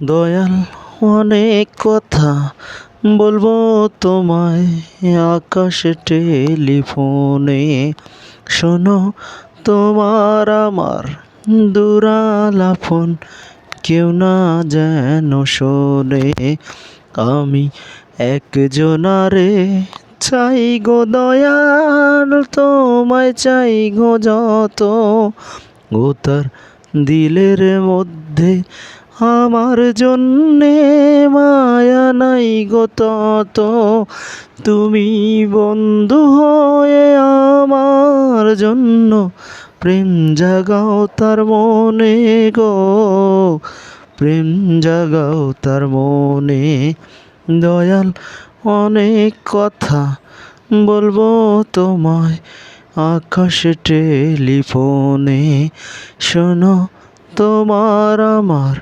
দয়াল, অনেক কথা বলবো তোমায় আকাশে টেলিফোনে। শোনো, তোমার আমার দুরালাপন কেউ না যেন শোনে। আমি একজনারে চাই গো দয়াল, তোমায় চাই গো যত। ও তার দিলের মধ্যে আমার জন্যে মায়া নাই গো তত। তুমি বন্ধু হয়ে আমার জন্য প্রেম জাগাও তার মনে গো, প্রেম জাগাও তার মনে। দয়াল, অনেক কথা বলবো তোমায় আকাশে টেলিফোনে। শোনো, তোমার আমার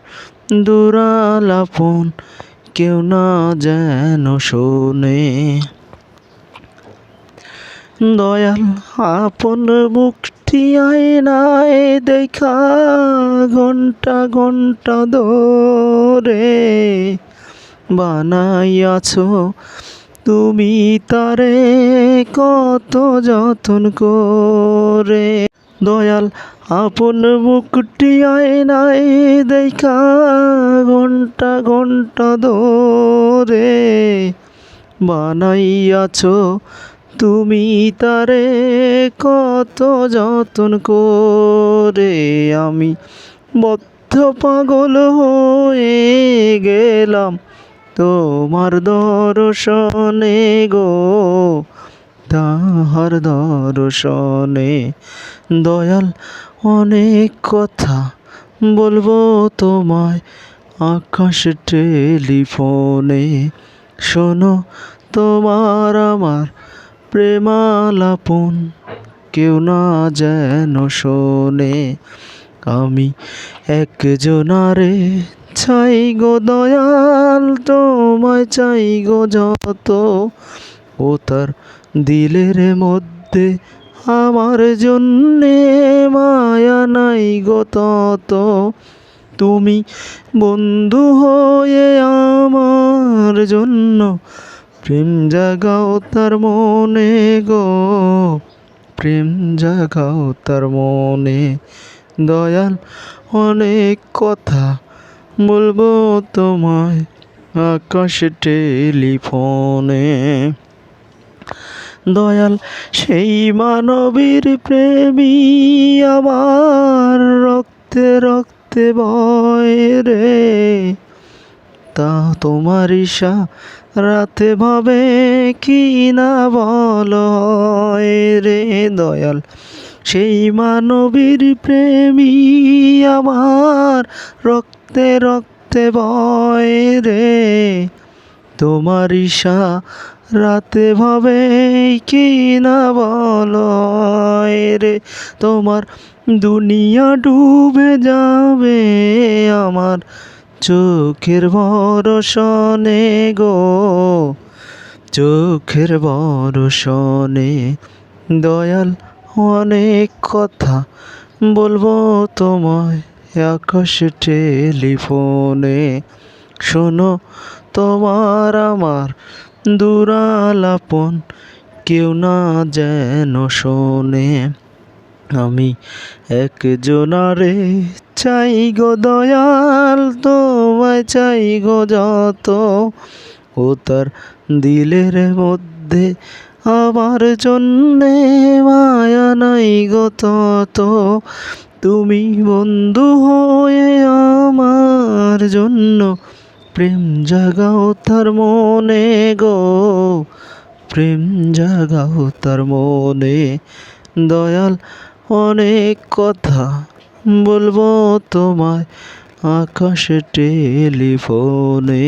দুরালাপন কেউ না যেন শোনে। দয়াল, আপন মুখটি আয়নায় দেখা ঘন্টা ঘন্টা ধরে বানাইয়াছো তুমি তারে কত যত্ন করে। দয়াল, আপন মুখটি আয়নায় দেখা ঘন্টা ঘন্টা ধরে বানাইয়াছো তুমি তারে কত যত্ন করে। আমি বদ্ধ পাগল হয়ে গেলাম তোমার দর্শনে গো, তাহার দর্শনে। দয়াল, অনেক কথা বলবো তোমায় আকাশে টেলিফোনে। শোনো, তোমার আমার প্রেমালাপন কেউ না যেন শোনে। আমি একজনারে চাই গো দয়াল, তোমায় চাই গো যত। ও তার দিলের মধ্যে আমার জন্যে মায়া নাই গো তত। তুমি বন্ধু হয়ে আমার জন্য প্রেম জাগাও তার মনে গো, প্রেম জাগাও তার মনে। দয়াল, অনেক কথা বলবো তোমায় আকাশে টেলিফোনে। দয়াল, সেই মানবীর প্রেমী আমার রক্তে রক্তে বয় রে। তা তোমার ঈশা রাতে ভাবে কি না বলো রে। দয়াল, সেই মানবীর প্রেমী আমার রক্তে রক্তে বয় রে। তোমার ঈশা রাতে ভাবে কি না বলো রে। তোমার দুনিয়া ডুবে যাবে আমার চোখের ভরসনে গো, চোখের ভরসনে। দয়াল, অনেক কথা বলবো তোমায় আকাশে টেলিফোনে। শোনো, তোমার আমার দুরালাপন কেউ না যেন শোনে। আমি একজনারে চাই গো দয়াল, তোমায় চাই গো যত। ও তার দিলের মধ্যে আমার জন্যে মায়া নাই গো তত। তুমি বন্ধু হয়ে আমার জন্য প্রেম জাগাও তার মনে গো, প্রেম জাগাও তার মনে। দয়াল, অনেক কথা বলবো তোমায় আকাশে টেলিফোনে।